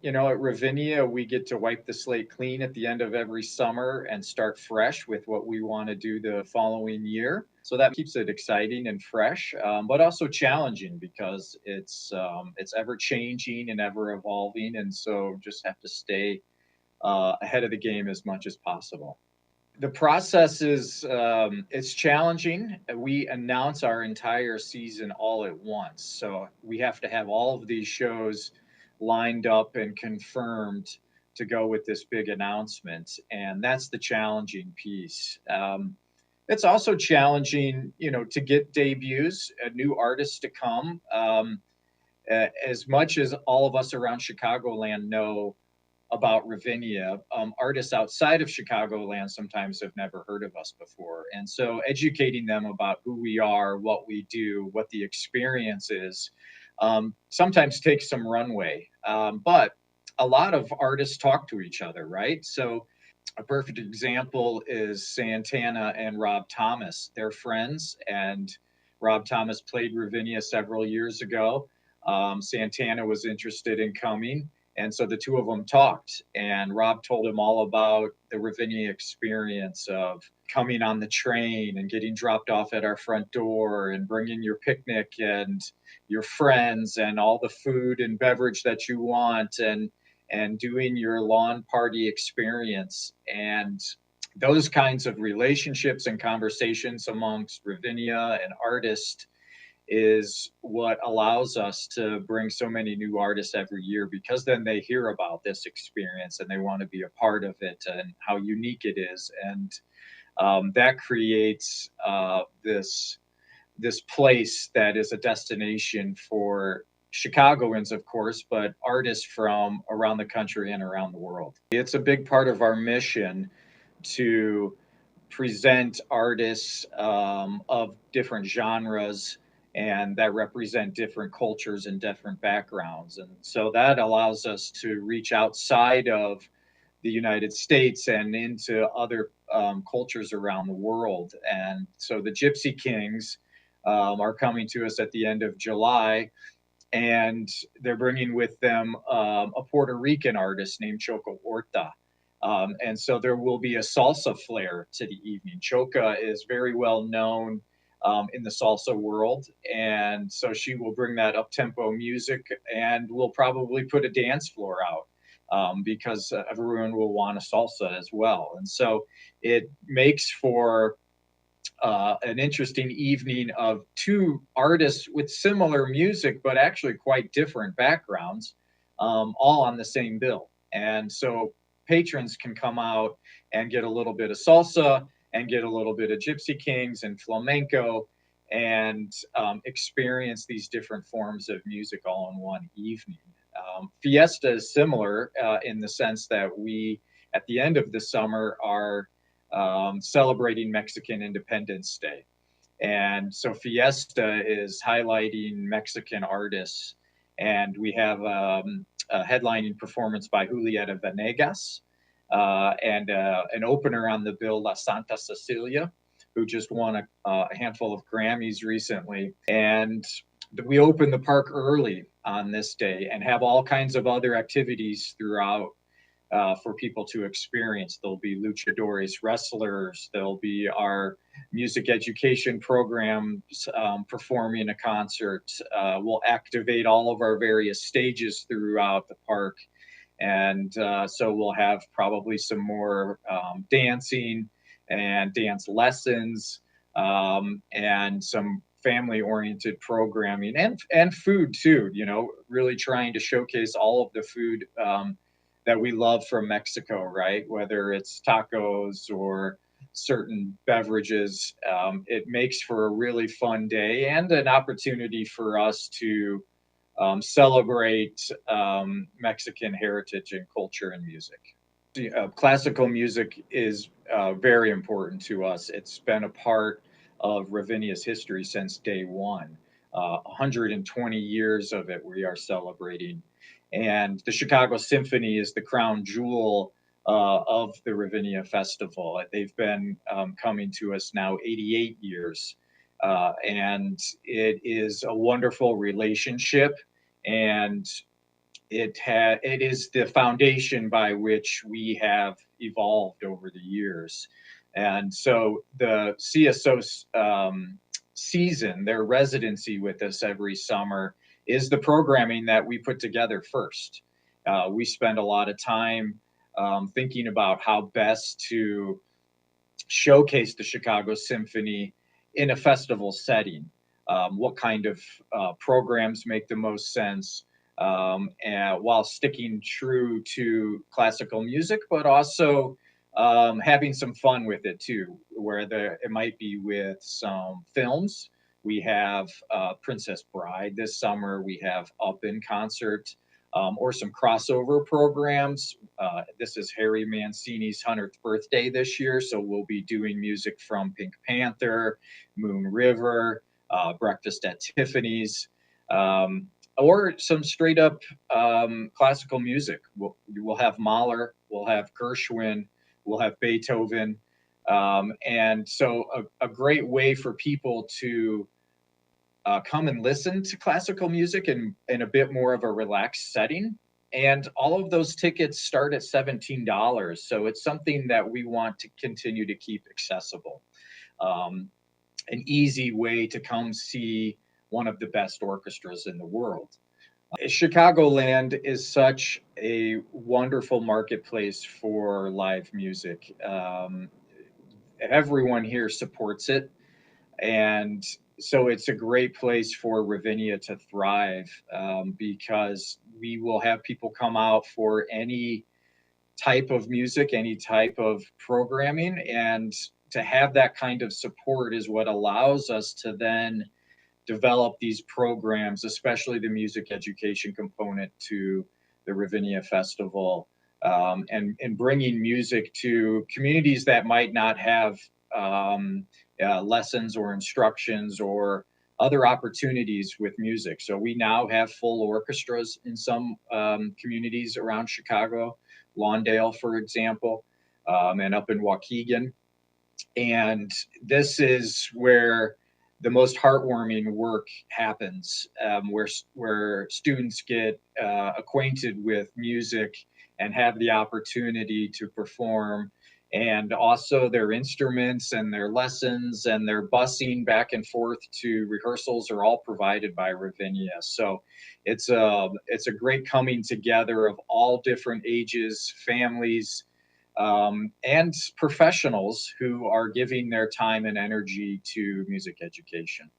At Ravinia, we get to wipe the slate clean at the end of every summer and start fresh with what we want to do the following year. So that keeps it exciting and fresh, but also challenging because it's ever changing and ever evolving, and so just have to stay ahead of the game as much as possible. The process is it's challenging. We announce our entire season all at once, so we have to have all of these shows lined up and confirmed to go with this big announcement, and that's the challenging piece. It's also challenging, to get debuts, new artists to come. As much as all of us around Chicagoland know about Ravinia, artists outside of Chicagoland sometimes have never heard of us before. And so educating them about who we are, what we do, what the experience is, sometimes takes some runway. But a lot of artists talk to each other, right? So a perfect example is Santana and Rob Thomas. They're friends, and Rob Thomas played Ravinia several years ago. Santana was interested in coming, and so the two of them talked. And Rob told him all about the Ravinia experience of coming on the train and getting dropped off at our front door and bringing your picnic and your friends and all the food and beverage that you want, and doing your lawn party experience. And those kinds of relationships and conversations amongst Ravinia and artists is what allows us to bring so many new artists every year, because then they hear about this experience and they want to be a part of it and how unique it is. And that creates this place that is a destination for Chicagoans, of course, but artists from around the country and around the world. It's a big part of our mission to present artists of different genres and that represent different cultures and different backgrounds. And so that allows us to reach outside of the United States and into other cultures around the world. And so the Gypsy Kings are coming to us at the end of July, and they're bringing with them a Puerto Rican artist named Choco Horta. And so there will be a salsa flair to the evening. Choca is very well known in the salsa world, and so she will bring that up tempo music, and we'll probably put a dance floor out because everyone will want a salsa as well. And so it makes for an interesting evening of two artists with similar music, but actually quite different backgrounds, all on the same bill. And so patrons can come out and get a little bit of salsa and get a little bit of Gypsy Kings and flamenco and experience these different forms of music all in one evening. Fiesta is similar in the sense that we, at the end of the summer, are celebrating Mexican Independence Day. And so Fiesta is highlighting Mexican artists. And we have a headlining performance by Julieta Venegas and an opener on the bill, La Santa Cecilia, who just won a handful of Grammys recently. And we open the park early on this day and have all kinds of other activities throughout for people to experience. There'll be luchadores, wrestlers. There'll be our music education programs performing a concert. We'll activate all of our various stages throughout the park. And so we'll have probably some more dancing and dance lessons and some family oriented programming and food too, really trying to showcase all of the food that we love from Mexico, right? Whether it's tacos or certain beverages, it makes for a really fun day and an opportunity for us to celebrate Mexican heritage and culture and music. Classical music is very important to us. It's been a part of Ravinia's history since day one. 120 years of it we are celebrating. And the Chicago Symphony is the crown jewel of the Ravinia Festival. They've been coming to us now 88 years. And it is a wonderful relationship. And it is the foundation by which we have evolved over the years. And so the CSO season, their residency with us every summer, is the programming that we put together first. We spend a lot of time thinking about how best to showcase the Chicago Symphony in a festival setting. What kind of programs make the most sense, and while sticking true to classical music, but also having some fun with it too, where it might be with some films. We have Princess Bride this summer. We have Up in concert, or some crossover programs. This is Harry Mancini's 100th birthday this year, so we'll be doing music from Pink Panther, Moon River, Breakfast at Tiffany's, or some straight up classical music. We'll have Mahler, we'll have Gershwin, we'll have Beethoven. And so a great way for people to come and listen to classical music in a bit more of a relaxed setting. And all of those tickets start at $17. So it's something that we want to continue to keep accessible. An easy way to come see one of the best orchestras in the world. Chicagoland is such a wonderful marketplace for live music. Everyone here supports it, and so it's a great place for Ravinia to thrive, because we will have people come out for any type of music, any type of programming, and to have that kind of support is what allows us to then develop these programs, especially the music education component to the Ravinia Festival, and bringing music to communities that might not have lessons or instructions or other opportunities with music. So we now have full orchestras in some communities around Chicago, Lawndale, for example, and up in Waukegan. And this is where the most heartwarming work happens, where students get acquainted with music and have the opportunity to perform, and also their instruments and their lessons and their busing back and forth to rehearsals are all provided by Ravinia. So it's a great coming together of all different ages, families, and professionals who are giving their time and energy to music education.